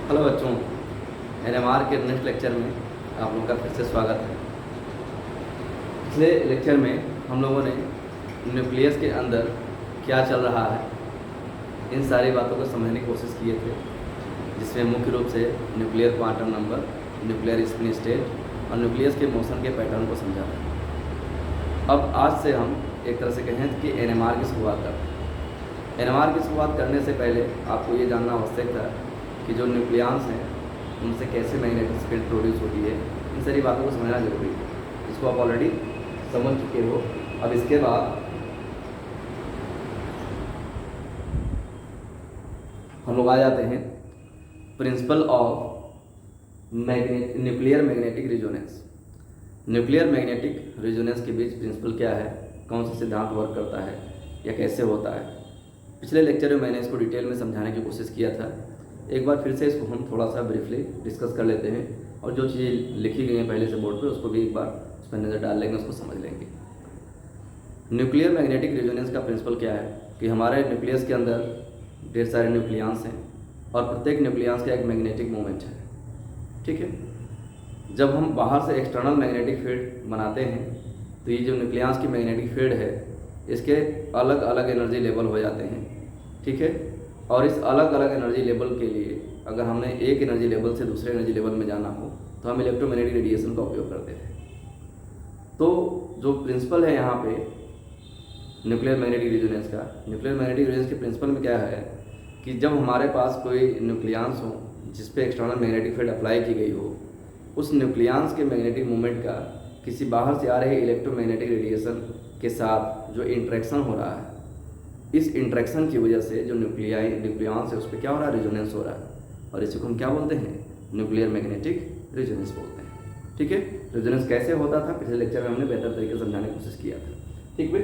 Hello बच्चों, NMR के next lecture में आप लोगों का फिर से स्वागत है। पिछले लेक्चर में हम लोगों ने न्यूक्लियस के अंदर क्या चल रहा है इन सारी बातों को समझने की कोशिश किए थे, जिसमें मुख्य रूप से nuclear quantum number, nuclear spin state और न्यूक्लियस के मोशन के पैटर्न को समझा था। अब आज से हम एक तरह से कहें कि एनएमआर की शुरुआत करते हैं। एनएमआर की शुरुआत करने से पहले आपको ये जानना आवश्यक था कि जो न्यूक्लियस हैं उनसे कैसे मैग्नेटिक फील्ड प्रोड्यूस होती है। इन सारी बातों को समझना जरूरी है, इसको आप ऑलरेडी समझ चुके हो। अब इसके बाद हम लोग आ जाते हैं principle of nuclear magnetic resonance. Nuclear magnetic resonance के बीच प्रिंसिपल क्या है, कौन सा सिद्धांत वर्क करता है या कैसे होता है। पिछले लेक्चर में मैंने इसको डिटेल में समझाने की कोशिश किया था। एक बार फिर से इसको हम थोड़ा सा ब्रीफली डिस्कस कर लेते हैं और जो चीज़ें लिखी गई हैं पहले से बोर्ड पे उसको भी एक बार उस पर नज़र डाल लेंगे, उसको समझ लेंगे। न्यूक्लियर मैग्नेटिक रेजोनेंस का प्रिंसिपल क्या है कि हमारे न्यूक्लियस के अंदर ढेर सारे न्यूक्लियस हैं और प्रत्येक न्यूक्लियस का एक मैग्नेटिक मोमेंट है। ठीक है, जब हम बाहर से एक्सटर्नल मैग्नेटिक फील्ड बनाते हैं तो ये जो न्यूक्लियस की मैग्नेटिक फील्ड है इसके अलग अलग एनर्जी लेवल हो जाते हैं। ठीक है, और इस अलग अलग एनर्जी लेवल के लिए अगर हमने एक एनर्जी लेवल से दूसरे एनर्जी लेवल में जाना हो तो हम इलेक्ट्रोमैग्नेटिक रेडिएशन का उपयोग करते हैं। तो जो प्रिंसिपल है यहाँ पे न्यूक्लियर मैग्नेटिक रेजोनेंस का, न्यूक्लियर मैग्नेटिक रेजोनेंस के प्रिंसिपल में क्या है कि जब हमारे पास कोई न्यूक्लियस हो जिस पे एक्सटर्नल मैग्नेटिक फील्ड अप्लाई की गई हो, उस न्यूक्लियस के मैग्नेटिक मूवमेंट का किसी बाहर से आ रहे इलेक्ट्रोमैग्नेटिक रेडिएशन के साथ जो इंट्रैक्शन हो रहा है, इस इंट्रैक्शन की वजह से जो न्यूक्लियस है उस पर क्या हो रहा है, रेजोनेंस हो रहा है। और इसी को हम क्या बोलते हैं, न्यूक्लियर मैग्नेटिक रेजोनेंस बोलते हैं। ठीक है, रेजोनेंस कैसे होता था पिछले लेक्चर में हमने बेहतर तरीके से समझाने की कोशिश किया था। ठीक है,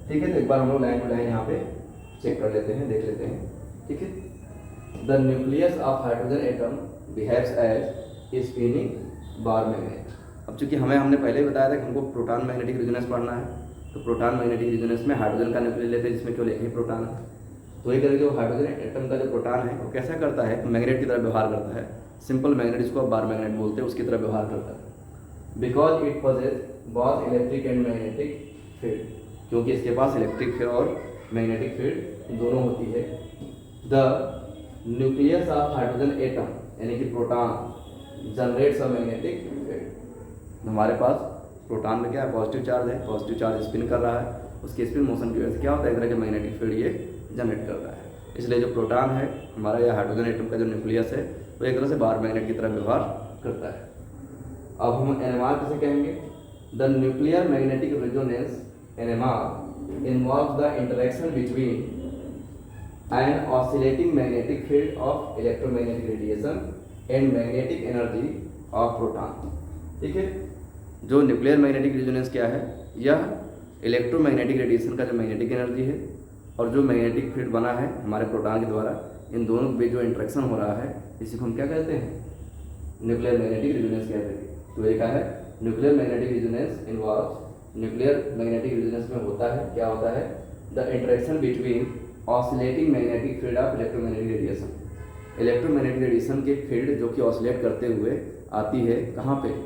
ठीक है, तो एक बार हम लोग लाइन टू लाइन यहाँ पे चेक कर लेते हैं, देख लेते हैं। ठीक है, the nucleus of hydrogen atom behaves as a spinning bar magnet. अब चूंकि हमने पहले ही बताया था कि हमको प्रोटॉन मैग्नेटिक रेजोनेंस पढ़ना है, तो प्रोटॉन मैग्नेटिक रेजोनेंस में हाइड्रोजन का न्यूक्लियस लेते हैं जिसमें केवल एक ही प्रोटॉन है। तो ये करके जो हाइड्रोजन एटम का जो प्रोटॉन है वो कैसा करता है, मैग्नेट की तरह व्यवहार करता है। सिंपल मैग्नेट, जिसको आप बार मैग्नेट बोलते हैं, उसकी तरह व्यवहार करता है। Because it possess both electric and magnetic field, क्योंकि इसके पास इलेक्ट्रिक फील्ड और मैग्नेटिक फील्ड दोनों होती है। The nucleus of hydrogen atom यानी कि proton generates a magnetic field. हमारे पास प्रोटॉन में क्या है, पॉजिटिव चार्ज है, पॉजिटिव चार्ज स्पिन कर रहा है, उसके स्पिन मोशन की वजह से क्या होता है, एक तरह के मैग्नेटिक फील्ड ये जनरेट करता है। इसलिए जो प्रोटॉन है हमारा या हाइड्रोजन एटम का जो न्यूक्लियस है वो एक तरह से बार मैग्नेट की तरह व्यवहार करता है। अब हम एनएमआर कैसे कहेंगे, the nuclear magnetic resonance NMR involve the interaction between an oscillating magnetic field of electromagnetic radiation and magnetic energy of proton. ठीक है, जो न्यूक्लियर मैग्नेटिक रेजोनेंस क्या है, यह इलेक्ट्रोमैग्नेटिक रेडिएशन का जो मैग्नेटिक एनर्जी है और जो मैग्नेटिक फील्ड बना है हमारे प्रोटॉन के द्वारा, इन दोनों के बीच जो इंट्रैक्शन हो रहा है इसी को हम क्या कहते हैं, न्यूक्लियर मैग्नेटिक रेजोनेंस कहते हैं। तो एक है nuclear magnetic resonance involves, nuclear magnetic resonance में होता है, क्या होता है, the interaction between oscillating magnetic field of electromagnetic radiation. Electromagnetic radiation के फील्ड जो कि ऑसिलेट करते हुए आती है कहाँ पे,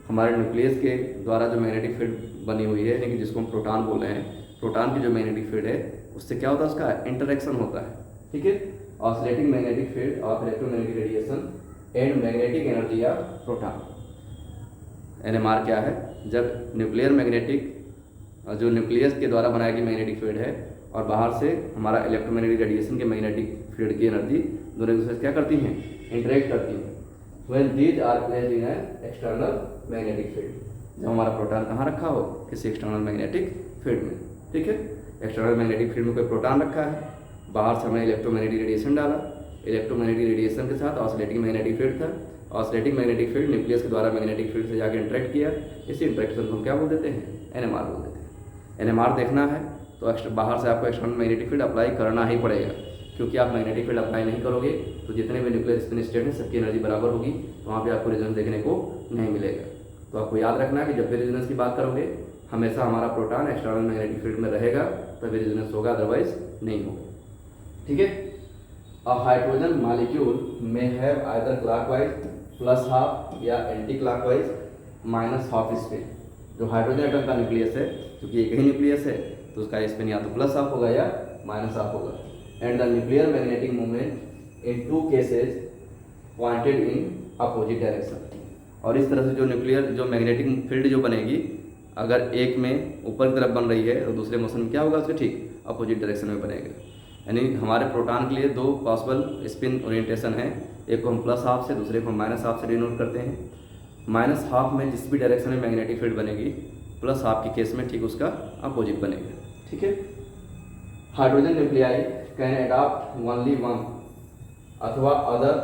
हमारे न्यूक्लियस के द्वारा जो मैग्नेटिक फील्ड बनी हुई है, यानी कि जिसको हम प्रोटॉन बोल रहे हैं, प्रोटॉन की जो मैग्नेटिक फील्ड है उससे क्या होता है, उसका इंटरेक्शन होता है। ठीक है, oscillating magnetic field of electromagnetic radiation and magnetic energy of proton. NMR क्या है, जब न्यूक्लियर मैग्नेटिक जो न्यूक्लियस के द्वारा बनाई गई मैग्नेटिक फील्ड है और बाहर से हमारा इलेक्ट्रोमैग्नेटिक रेडिएशन के मैग्नेटिक फील्ड की एनर्जी दोनों एक दूसरे से क्या करती हैं, इंटरेक्ट करती हैं। When these are placed in an external magnetic field, जब हमारा प्रोटॉन कहाँ रखा हो, किसी एक्सटर्नल मैग्नेटिक फील्ड में। ठीक है, एक्सटर्नल मैग्नेटिक फील्ड में कोई प्रोटॉन रखा है, बाहर से हमने इलेक्ट्रोमैग्नेटिक रेडिएशन डाला, इलेक्ट्रोमैग्नेटिक रेडिएशन के साथ ऑसिलेटिंग मैग्नेटिक फील्ड था, ऑसिलेटिंग मैग्नेटिक फील्ड न्यूक्लियस के द्वारा मैग्नेटिक फील्ड से जाकर इंटरेक्ट किया, इसी इंटरेक्शन को हम क्या बोल देते हैं, एनएमआर बोल देते हैं। एनएमआर देखना है तो बाहर से आपको एक्सटर्नल मैग्नेटिक फील्ड अप्लाई करना ही पड़ेगा, क्योंकि आप मैग्नेटिक फील्ड अप्लाई नहीं करोगे तो जितने भी न्यूक्लियर स्पिन स्टेट हैं सबकी एनर्जी बराबर होगी, तो वहाँ पे आपको रेजोनेंस देखने को नहीं मिलेगा। तो आपको याद रखना है कि जब भी रेजोनेंस की बात करोगे हमेशा हमारा प्रोटॉन एक्सटर्नल मैग्नेटिक फील्ड में रहेगा, तभी रेजोनेंस होगा, अदरवाइज नहीं होगा। ठीक है, अ हाइड्रोजन मॉलिक्यूल में have either clockwise plus half या anti clockwise minus half spin. जो हाइड्रोजन एटम का न्यूक्लियस है, क्योंकि एक ही न्यूक्लियस है तो उसका स्पिन या तो प्लस हाफ होगा या माइनस हाफ होगा। And the nuclear magnetic moment in two cases pointed in opposite direction. और इस तरह से जो न्यूक्लियर जो मैग्नेटिक फील्ड जो बनेगी, अगर एक में ऊपर की तरफ बन रही है तो दूसरे मोशन में क्या होगा उसके ठीक अपोजिट डायरेक्शन में बनेगा। यानी हमारे प्रोटॉन के लिए दो पॉसिबल स्पिन ओरिएंटेशन है, एक को हम प्लस हाफ से, दूसरे को हम माइनस हाफ से डिनोट करते हैं। माइनस हाफ में जिस भी डायरेक्शन में मैग्नेटिक फील्ड बनेगी, प्लस हाफ के केस में ठीक उसका अपोजिट बनेगा। ठीक है। Hydrogen nuclei can adopt only one अथवा other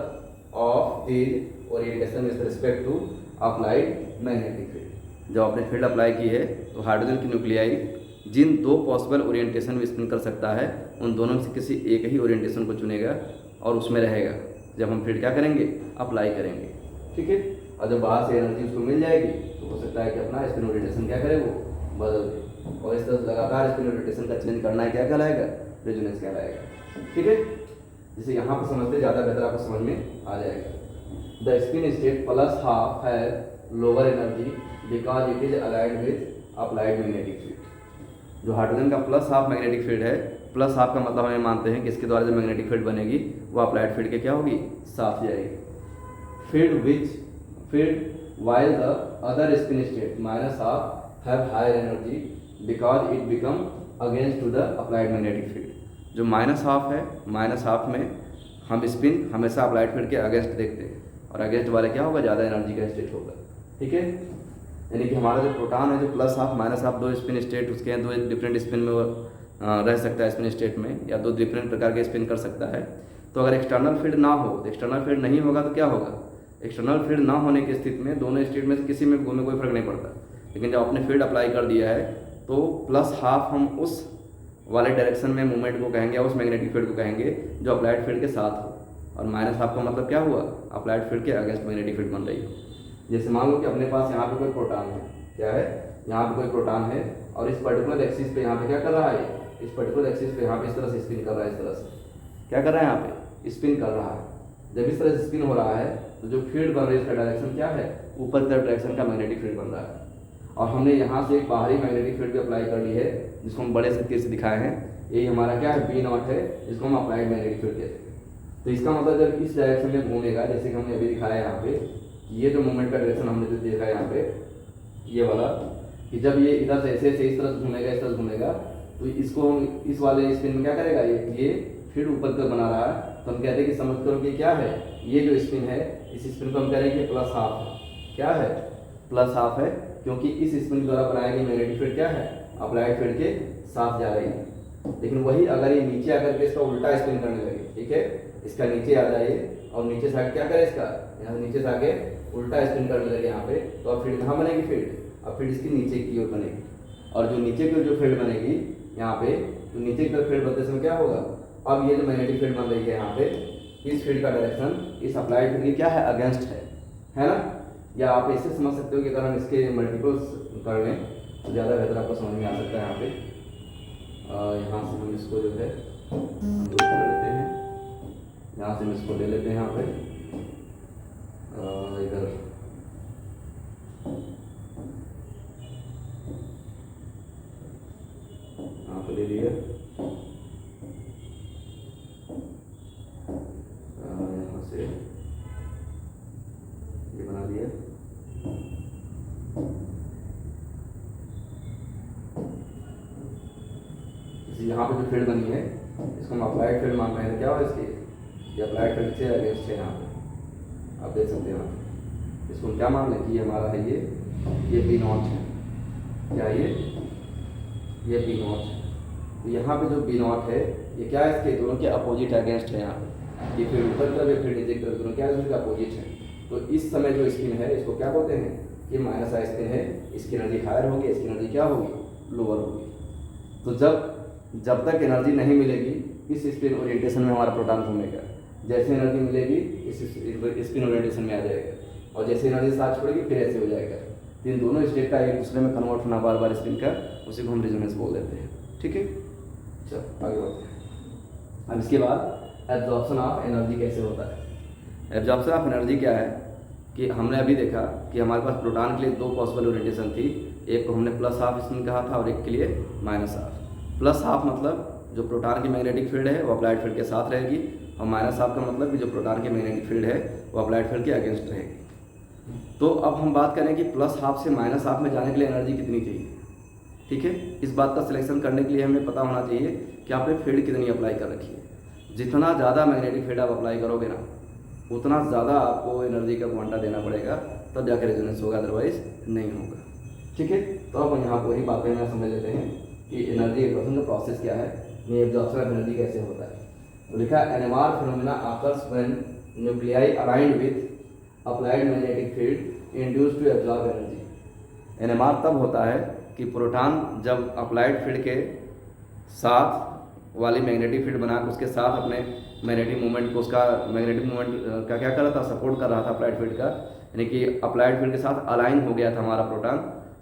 of the orientation with respect to applied magnetic field. जब आपने फील्ड अप्लाई की है तो हाइड्रोजन की न्यूक्लियाई जिन दो पॉसिबल ओरिएंटेशन में स्पिन कर सकता है, उन दोनों में से किसी एक ही ओरिएंटेशन को चुनेगा और उसमें रहेगा जब हम फील्ड क्या करेंगे, अप्लाई करेंगे। ठीक है। और जब बाहर से एनर्जी उसको मिल जाएगी तो हो सकता है कि अपना स्पिन ओरिएंटेशन क्या करे, वो बदल दे। और इस तरह से लगातार स्पिन ओरिएंटेशन का चेंज करना है, क्या कहलाएगा, रेजोनेंस कहलाएगा। ठीक है। जिसे यहाँ पर समझते ज़्यादा बेहतर आपको समझ में आ जाएगा। The spin state plus half have lower energy because it is aligned with applied magnetic field. जो हाइड्रोजन का प्लस हाफ मैग्नेटिक फील्ड है, प्लस हाफ का मतलब हमें मानते हैं कि इसके द्वारा जो मैग्नेटिक फील्ड बनेगी वो अप्लाइड फील्ड के क्या होगी, साथ जाएगी। Field while the other spin state minus half have higher energy because it become against to the applied magnetic field. जो माइनस हाफ है, माइनस हाफ में हम स्पिन हमेशा अप्लाइड फील्ड के अगेंस्ट देखते हैं, और अगेंस्ट वाले क्या होगा, ज़्यादा एनर्जी का स्टेट होगा। ठीक है। यानी कि हमारा जो प्रोटॉन है, जो प्लस हाफ माइनस हाफ दो स्पिन स्टेट उसके हैं, दो डिफरेंट स्पिन में वो रह सकता है स्पिन स्टेट में, या दो डिफरेंट प्रकार के स्पिन कर सकता है। तो अगर एक्सटर्नल फील्ड ना हो, तो एक्सटर्नल फील्ड नहीं होगा तो क्या होगा, एक्सटर्नल फील्ड ना होने की स्थिति में दोनों स्टेट में से किसी में घूमने कोई फर्क नहीं पड़ता। लेकिन जब आपने फील्ड अप्लाई कर दिया है तो प्लस हाफ हम उस वाले डायरेक्शन में मूवमेंट को कहेंगे, उस मैग्नेटिक फील्ड को कहेंगे जो अप्लाइड फील्ड के साथ हो, और माइनस हाफ का मतलब क्या हुआ, अप्लाइड फील्ड के अगेंस्ट मैग्नेटिक फील्ड बन रही है। जैसे मान लो कि अपने पास यहाँ पे कोई प्रोटॉन है, क्या है, यहाँ पे कोई प्रोटॉन है, और इस पर्टिकुलर एक्सिस पे यहाँ पे क्या कर रहा है, इस पर्टिकुलर एक्सिस पे यहाँ पे इस तरह से स्पिन कर रहा है, इस तरह से क्या कर रहा है, यहाँ पे स्पिन कर रहा है। जब इस तरह से स्पिन हो रहा है तो जो फील्ड बन रही है इसका डायरेक्शन क्या है, ऊपर की तरफ डायरेक्शन का मैग्नेटिक फील्ड बन रहा है। और हमने यहाँ से एक बाहरी मैग्नेटिक फील्ड भी अप्लाई कर ली है, जिसको हम बड़े से तीर से दिखाए हैं। यही हमारा क्या है, B0 है, जिसको हम अप्लाइड मैग्नेटिक फील्ड कहते हैं। तो इसका मतलब जब इस डायरेक्शन में घूमेगा, जैसे कि हमने अभी दिखाया यहाँ पे, ये जो मूवमेंट का डायरेक्शन हमने जो देखा है यहाँ पे, ये वाला, कि जब ये इधर से ऐसे इस तरह से घूमेगा, इस तरह से घूमेगा, तो इसको हम इस वाले स्पिन में क्या करेगा, ये फील्ड ऊपर तक बना रहा है, तो हम कहते हैं कि समझ करो कि क्या है, ये जो स्पिन है, इस स्पिन को हम कह रहे हैं कि प्लस हाफ है। क्या है, प्लस हाफ है, क्योंकि इस स्पिन द्वारा बनाई गई मैग्नेटिक फील्ड क्या है, अप्लाइड फील्ड के साथ जा रही है। लेकिन वही अगर ये नीचे आकर के इसका उल्टा स्पिन करने लगे, ठीक है, इसका नीचे आ जाइए और नीचे से आगे क्या करे, इसका यहाँ से नीचे से आगे उल्टा स्पिन करने लगे यहाँ पे, तो अब फील्ड कहाँ बनेगी, फील्ड अब फील्ड इसकी नीचे की ओर बनेगी। और जो नीचे की ओर जो फील्ड बनेगी यहाँ पे, तो नीचे की तरफ फील्ड बनते समय क्या होगा, अब ये जो मैग्नेटिक फील्ड बन रही है यहाँ पे, इस फील्ड का डायरेक्शन इस अप्लाइड फील्ड की क्या है, अगेंस्ट है ना। या आप ऐसे समझ सकते हो कि अगर हम इसके मल्टीपल्स कर लें तो ज़्यादा बेहतर आपको समझ में आ सकता है। यहाँ पे यहाँ से हम इसको जो है दूर कर लेते हैं, यहाँ से हम इसको ले लेते हैं यहाँ पे इधर, यहाँ पे ले लिया, यहाँ से ये बना दिया। यहाँ पे जो फील्ड बनी है इसको हम अप्लाइड फील्ड मान रहे हैं, क्या हो इसकी, ये अप्लाइड फील्ड से अगेंस्ट है। यहाँ पे आप देख सकते हैं, इसको हम क्या मान लें कि ये हमारा है, ये B0 है, क्या ये B0 है। तो यहाँ पे जो B0 है ये क्या है, इसके दोनों के अपोजिट अगेंस्ट है। यहाँ पे ये फील्ड ऊपर की तरफ, ये फील्ड नीचे की तरफ, दोनों क्या है, इसके अपोजिट है। तो इस समय जो स्पिन है इसको क्या बोलते हैं, ये माइनस आई स्पिन है, इसकी एनर्जी हायर होगी, इसकी एनर्जी क्या होगी, लोअर होगी। तो जब तक एनर्जी नहीं मिलेगी इस स्पिन ओरिएंटेशन में हमारा प्रोटॉन घूमेगा, जैसे एनर्जी मिलेगी इस स्पिन ओरिएंटेशन में आ जाएगा, और जैसे एनर्जी साथ छोड़ेगी फिर ऐसे हो जाएगा। तो इन दोनों स्टेट का एक दूसरे में कन्वर्ट होना बार बार स्पिन का, उसी को हम रेजोनेंस बोल देते हैं। ठीक है, चलो आगे बढ़ते हैं। अब इसके बाद एब्जॉर्प्शन ऑफ एनर्जी कैसे होता है। एब्जॉर्प्शन ऑफ एनर्जी क्या है कि हमने अभी देखा कि हमारे पास प्रोटॉन के लिए दो पॉसिबल ओरिएंटेशन थी, एक को हमने प्लस हाफ स्पिन कहा था और एक के लिए माइनस हाफ। प्लस हाफ मतलब जो प्रोटॉन की मैग्नेटिक फील्ड है वो अप्लाइड फील्ड के साथ रहेगी, और माइनस हाफ का मतलब कि जो प्रोटॉन की मैग्नेटिक फील्ड है वो अप्लाइड फील्ड के अगेंस्ट रहेगी। तो अब हम बात करें कि प्लस हाफ से माइनस हाफ में जाने के लिए एनर्जी कितनी चाहिए। ठीक है, इस बात का सिलेक्शन करने के लिए हमें पता होना चाहिए कि आपने फील्ड कितनी अप्लाई कर रखी है। जितना ज़्यादा मैग्नेटिक फील्ड आप अप्लाई करोगे ना, उतना ज़्यादा आपको एनर्जी का क्वांटा देना पड़ेगा, तब जाकर रेजोनेंस होगा, अदरवाइज नहीं होगा। ठीक है, तो अब यहाँ पर वही बातें ना समझ लेते हैं कि एनर्जी एब्जॉर्प्शन का प्रोसेस क्या है, ये एब्जॉर्प्शन ऑफ एनर्जी कैसे होता है। तो लिखा NMR phenomena occurs when nuclei aligned with applied magnetic field induced to absorb energy। NMR तब होता है कि प्रोटॉन जब अप्लाइड फील्ड के साथ वाली मैग्नेटिक फील्ड बनाकर उसके साथ अपने मैग्नेटिक मूवमेंट को, उसका मैग्नेटिक मूवमेंट का क्या कर रहा था, सपोर्ट कर रहा था अप्लाइड फील्ड का, यानी कि अप्लाइड फील्ड के साथ अलाइन हो गया था हमारा प्रोटॉन,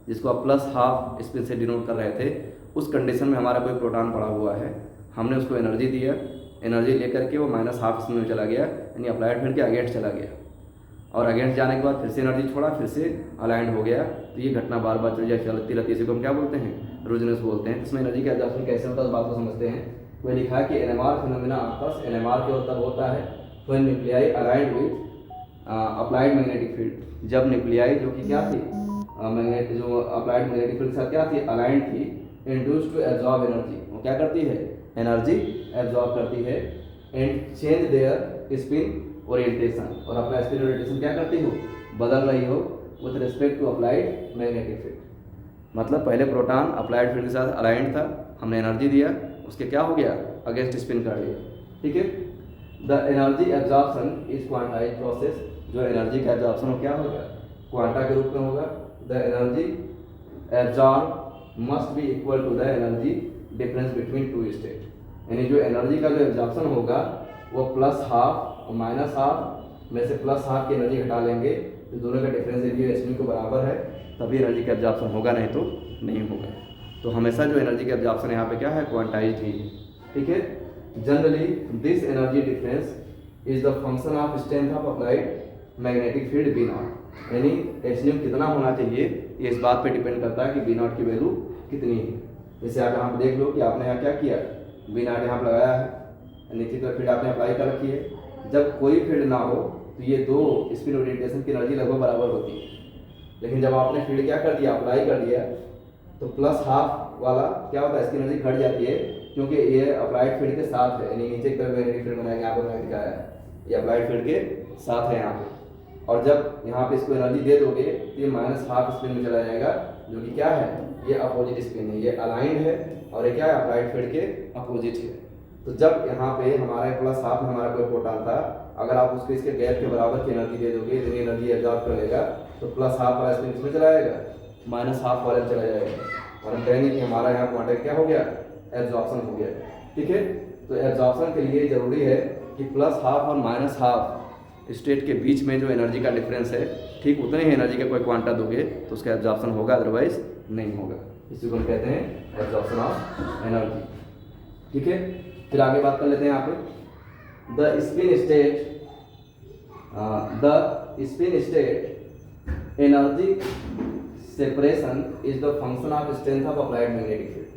जिसको आप प्लस हाफ स्पिन से डिनोट कर रहे थे। उस कंडीशन में हमारा कोई प्रोटॉन पड़ा हुआ है, हमने उसको एनर्जी दिया, एनर्जी लेकर के वो माइनस हाफ स्पिन में चला गया, यानी अप्लाइड फील्ड के अगेंस्ट चला गया, और अगेंस्ट जाने के बाद फिर से एनर्जी छोड़ा, फिर से अलाइंड हो गया। तो ये घटना बार बार चलती रहती है, इसी को हम क्या बोलते हैं, रेजोनेंस बोलते हैं। इसमें एनर्जी का एब्जॉर्प्शन कैसे होता है, इस बात को समझते हैं। वो लिखा है कि NMR फिनोमेना आपस NMR के तब होता है when nuclei aligned with applied magnetic field. जब न्यूक्लियाई जो कि क्या थी, जो अप्लाइड मैग्नेटिक फील्ड के साथ क्या थी, अलाइंड थी, इंड्यूस्ड टू एब्जॉर्ब एनर्जी, वो क्या करती है, एनर्जी एब्जॉर्ब करती है, and change their spin orientation, और अपना स्पिन ओरिएंटेशन क्या करती हो, बदल रही हो with respect to applied magnetic field. मतलब पहले प्रोटॉन अप्लाइड फील्ड के साथ अलाइंड था, हमने एनर्जी दिया, उसके क्या हो गया, अगेंस्ट स्पिन कर लिया। ठीक है, the energy absorption is quantize process. जो एनर्जी का एब्जॉर्प्शन हो क्या होगा, क्वांटा के रूप में होगा। The energy absorb must be equal to the energy difference between two state, यानी जो एनर्जी का जो एब्जॉर्प्शन होगा वो प्लस हाफ और माइनस हाफ में से प्लस हाफ की एनर्जी हटा लेंगे, तो दोनों का डिफरेंस यदि एसमी को बराबर है तभी एनर्जी का एब्जॉर्प्शन होगा, नहीं तो नहीं होगा। तो हमेशा जो एनर्जी का एब्जॉर्प्शन यहाँ पे क्या है, क्वांटाइज्ड ही। ठीक है, generally this energy difference is the function of strength of applied magnetic field B naught, यानी एसन्यू कितना होना चाहिए ये इस बात पे डिपेंड करता है कि बी नॉट की वैल्यू कितनी है। जैसे आप यहाँ पे देख लो कि आपने यहाँ क्या किया, बी नॉट यहाँ पर लगाया है, नीचे की फील्ड आपने अप्लाई कर रखी है। जब कोई फील्ड ना हो तो ये दो स्पिन ओरिएंटेशन की एनर्जी लगभग बराबर होती है, लेकिन जब आपने फील्ड क्या कर दिया, अप्लाई कर दिया, तो प्लस हाफ वाला क्या होता है, इसकी एनर्जी घट जाती है, क्योंकि ये अप्लाइड फील्ड के साथ है, यानी नीचे की तरफ मैग्नेटिक फील्ड बनाया यहाँ पर मैंने दिखाया है, ये अप्लाइड फील्ड के साथ है यहाँ पे। और जब यहाँ पे इसको एनर्जी दे दोगे तो ये माइनस हाफ स्पिन में चला जाएगा, जो कि क्या है, ये अपोजिट स्पिन है, ये अलाइंड है, और ये क्या है, अप्लाइड फील्ड के अपोजिट है। तो जब यहाँ पे हमारे प्लस हाफ में हमारा कोई प्रोटॉन था, अगर आप उसको इसके गैप के बराबर की एनर्जी दे दोगे, इतनी एनर्जी एब्जॉर्ब कर लेगा, तो प्लस हाफ वाला स्पिन इसमें चला जाएगा, माइनस हाफ वाले में चला जाएगा, और हम कहेंगे कि हमारा यहाँ क्वांटम क्या हो गया, एब्जॉर्प्शन हो गया। ठीक है, तो एब्जॉर्प्शन के लिए जरूरी है कि प्लस हाफ और माइनस हाफ स्टेट के बीच में जो एनर्जी का डिफरेंस है, ठीक उतने ही एनर्जी का कोई क्वांटा दोगे तो उसका एब्जॉर्प्शन होगा, अदरवाइज नहीं होगा। इसी को हम कहते हैं एब्जॉर्प्शन ऑफ एनर्जी। ठीक है, फिर आगे बात कर लेते हैं यहाँ पे, the spin state energy separation is the function of strength of applied magnetic field,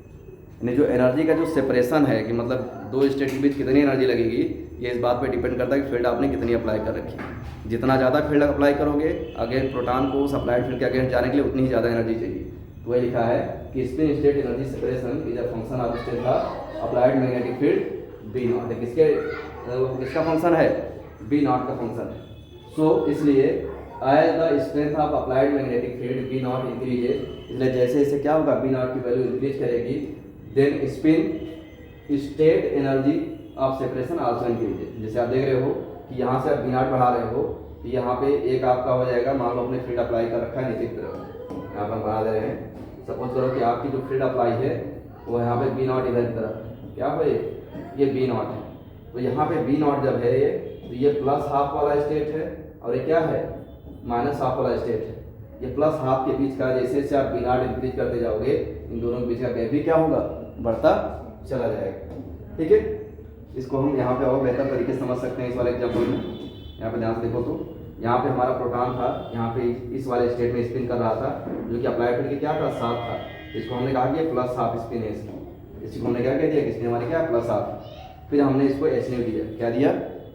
यानी जो एनर्जी का जो सेपरेशन है कि मतलब दो स्टेट के बीच कितनी एनर्जी लगेगी, ये इस बात पे डिपेंड करता है कि फील्ड आपने कितनी अप्लाई कर रखी है। जितना ज़्यादा फील्ड अप्लाई करोगे अगेंस्ट प्रोटॉन को उस अप्लाइड फील्ड के अगेंस्ट जाने के लिए उतनी ही ज़्यादा एनर्जी चाहिए। तो वही लिखा है कि spin state energy separation is a function of strength of applied magnetic field B naught, किसका फंक्शन है, बी नॉट का फंक्शन है। सो इसलिए as the strength of applied magnetic field B naught increases, इसलिए जैसे जैसे क्या होगा, बी नॉट की वैल्यू इंक्रीज करेगी, then spin state energy of separation also increases. जैसे आप देख रहे हो कि यहाँ से आप बी नॉट बढ़ा रहे हो, तो यहाँ पे एक आपका हो जाएगा, मान लो अपने फील्ड अप्लाई कर रखा है नीचे की तरफ, यहाँ पर बढ़ा दे रहे हैं। सपोज करो कि आपकी जो फील्ड अप्लाई है वो यहाँ पे बी नॉट इधर की तरफ, क्या हो ये बी नॉट है, तो यहाँ पे बी नॉट जब है ये, तो ये प्लस हाफ वाला स्टेट है, और ये क्या है, माइनस हाफ वाला स्टेट है। ये प्लस हाफ के बीच का जैसे जैसे आप बी नॉट इंक्रीज करते जाओगे, इन दोनों के बीच का गैप भी क्या होगा, बढ़ता चला जाएगा। ठीक है, इसको हम यहाँ पे और बेहतर तरीके से समझ सकते हैं इस वाले एग्जाम्पल में। यहाँ पे ध्यान से देखो तो यहाँ पे हमारा प्रोटॉन था, यहाँ पे इस वाले स्टेट में स्पिन कर रहा था, जो कि अप्लाई फील्ड के क्या था, साथ था। इसको हमने कहा कि प्लस हाफ स्पिन है इसको हमने क्या कह दिया कि स्पिन हमारे क्या प्लस हाफ। फिर हमने इसको एच न्यू दिया, क्या दिया,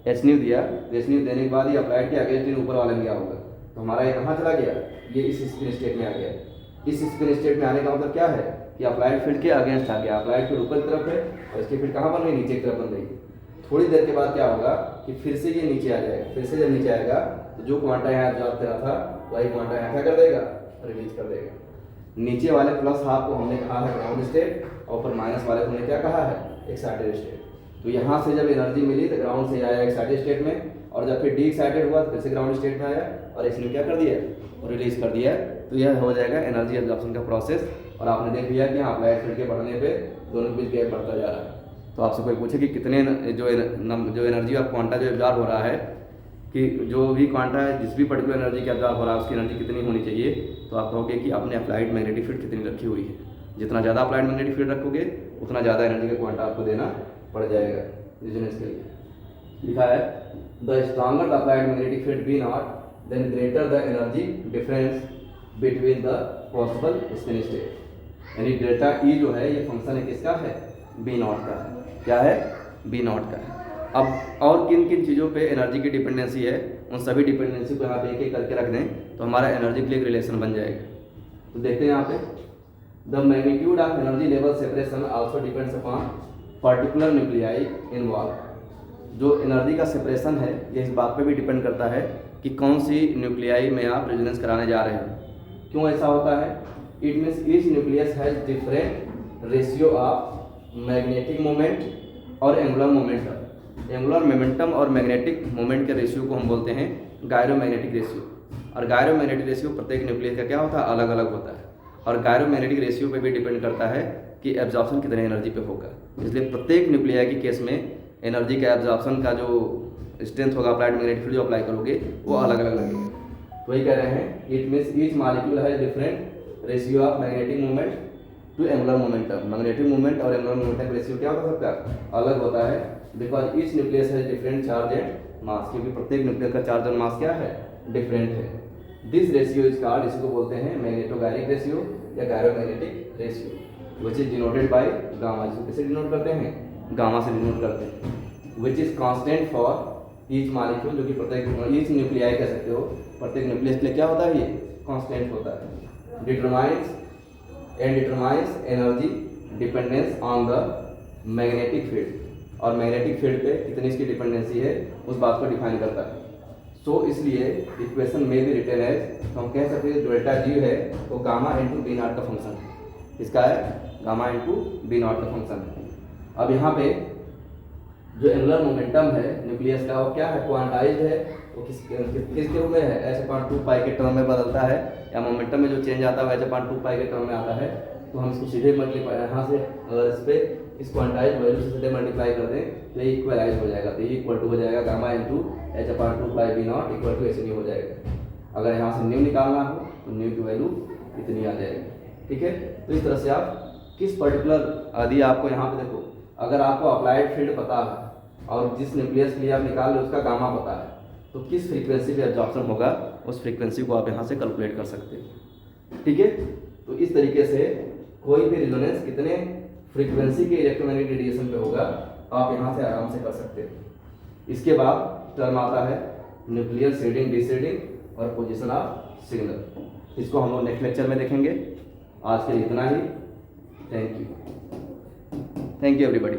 एच न्यू दिया। तो एच न्यू देने के बाद ये अप्लाइड के अगेंस्ट इन ऊपर वाले में गया होगा, तो हमारा ये कहाँ चला गया, ये इस स्पिन स्टेट में आ गया। इस स्पिन स्टेट में आने का मतलब क्या है कि अप्लाइड फील्ड के अगेंस्ट आ गया। अप्लाइड फील्ड ऊपर की तरफ है और इसकी फील्ड कहाँ बन रही, नीचे की तरफ बन रही है। थोड़ी देर के बाद क्या होगा कि फिर से ये नीचे आ जाएगा। फिर से जब नीचे आएगा तो जो क्वांटा यहाँ एब्जॉर्ब करा था वही क्वांटा यहाँ क्या कर देगा, रिलीज कर देगा। नीचे वाले प्लस हाफ को हमने कहा है ग्राउंड स्टेट और ऊपर माइनस वाले को हमने क्या कहा है, एक्साइटेड स्टेट। तो यहाँ से जब एनर्जी मिली तो ग्राउंड से आया एक्साइटेड स्टेट में, और जब फिर डी एक्साइटेड हुआ तो फिर से ग्राउंड स्टेट में आया और इसने क्या कर दिया, रिलीज कर दिया। तो यह हो जाएगा एनर्जी एब्जॉर्प्शन का प्रोसेस। और आपने देख लिया कि यहाँ अप्लाइड फील्ड के बढ़ने पे दोनों के बीच गैप बढ़ता जा रहा है। तो आपसे कोई पूछे कि कितने जो एनर्जी ऑफ क्वांटा जो एब्जॉर्ब हो रहा है, कि जो भी क्वांटा है जिस भी पर्टिकुलर एनर्जी के एब्जॉर्ब हो रहा है उसकी एनर्जी कितनी होनी चाहिए, तो आप कहोगे कि आपने अप्लाइड मैग्नेटिक फील्ड कितनी रखी हुई है। जितना ज़्यादा अप्लाइड मैग्नेटिक फील्ड रखोगे उतना ज़्यादा एनर्जी का क्वांटा आपको देना पड़ जाएगा रेजोनेंस के लिए। लिखा है the stronger the applied magnetic field B naught then greater the energy difference between the possible spin state. यानी डेल्टा ई जो है ये फंक्शन है किसका है, बी नॉट का है। क्या है, बी नॉट का है। अब और किन किन चीज़ों पे एनर्जी की डिपेंडेंसी है, उन सभी डिपेंडेंसी को यहाँ पे एक एक करके रख दें तो हमारा एनर्जी के लिए एक रिलेशन बन जाएगा। तो देखते हैं यहाँ पे the magnitude of energy level separation also depends upon particular nuclei involve. जो एनर्जी का सेपरेशन है ये इस बात पे भी डिपेंड करता है कि कौन सी न्यूक्लियाई में आप रेजोनेंस कराने जा रहे हैं। क्यों ऐसा होता है, it means each nucleus has different ratio of magnetic moment और एंगुलर मोमेंटम। एंगुलर मोमेंटम और मैग्नेटिक मोमेंट के रेशियो को हम बोलते हैं गायरोमैग्नेटिक रेशियो। और गायरोमैग्नेटिक रेशियो प्रत्येक न्यूक्लियस का क्या होता है, अलग अलग होता है। और गायरोमैग्नेटिक रेशियो पे भी डिपेंड करता है कि एब्जॉर्प्शन कितने एनर्जी पे होगा। इसलिए प्रत्येक न्यूक्लियाई के केस में एनर्जी का एब्जॉर्प्शन का जो स्ट्रेंथ होगा अप्लाइड मैग्नेटिक फील्ड जो अप्लाई करोगे वो अलग अलग लगेगा। तो वही कह रहे हैं it means each molecule has different ratio of magnetic moment to angular momentum. Magnetic moment और एंगुलर मोमेंटम का रेशियो क्या होता है, सबका अलग होता है। Because each nucleus has different charge and mass, क्योंकि प्रत्येक न्यूक्लियस का चार्ज और मास क्या है, डिफरेंट है। दिस रेशियो इज कॉल्ड, इसको बोलते हैं मैग्नेटोगायरिक रेशियो या gyromagnetic ratio, which is denoted by gamma. इसको किससे डिनोट करते हैं, गामा से डिनोट करते हैं। Which is constant for each molecule, जो कि प्रत्येक ईच न्यूक्लियाई कह सकते हो, प्रत्येक न्यूक्लियस के लिए क्या होता है, ये कांस्टेंट होता है। Determines energy dependence on the magnetic field, और मैग्नेटिक फील्ड पे कितनी इसकी डिपेंडेंसी है उस बात को डिफाइन करता है। सो इसलिए इक्वेशन में भी रिटर्न है, तो हम कह सकते हैं डेल्टा जी है वो गामा इंटू बी नॉट का फंक्शन है। इसका है गामा इंटू बी नॉट का फंक्शन है। अब यहाँ पे जो एंगुलर मोमेंटम है न्यूक्लियस का वो क्या है, क्वांटाइज्ड है। वो किसके रूप में है, h/2 पाई के टर्म में बदलता है, या मोमेंटम में जो चेंज आता है h/2 पाई के टर्म में आता है। तो हम इसको सीधे मल्टीप्लाई यहाँ से अगर इस पर इस क्वांटाइज वैल्यू से सीधे मल्टीप्लाई कर दें तो ये इक्वलाइज हो जाएगा। तो ये इक्वल टू हो जाएगा gamma into h/2 pi B naught equal to h हो जाएगा। अगर यहाँ से न्यू निकालना हो तो न्यू की वैल्यू इतनी आ जाएगी। ठीक है, तो इस तरह से आप किस पर्टिकुलर, यदि आपको यहाँ पे देखो, अगर आपको अप्लाइड फील्ड पता है और जिस न्यूक्लियस के लिए आप निकाल रहे हो उसका गामा पता है, तो किस फ्रीक्वेंसी पे एब्जॉर्प्शन होगा उस फ्रीक्वेंसी को आप यहाँ से कैलकुलेट कर सकते हो। ठीक है, तो इस तरीके से कोई भी रिजोनेंस कितने फ्रीक्वेंसी के इलेक्ट्रोमैग्नेटिक रेडिएशन पे होगा आप यहाँ से आराम से कर सकते हो। इसके बाद टर्म आता है न्यूक्लियर सीडिंग, डिसीडिंग और पोजीशन ऑफ सिग्नल। इसको हम लोग नेक्स्ट लेक्चर में देखेंगे। आज के लिए इतना ही। Thank you everybody.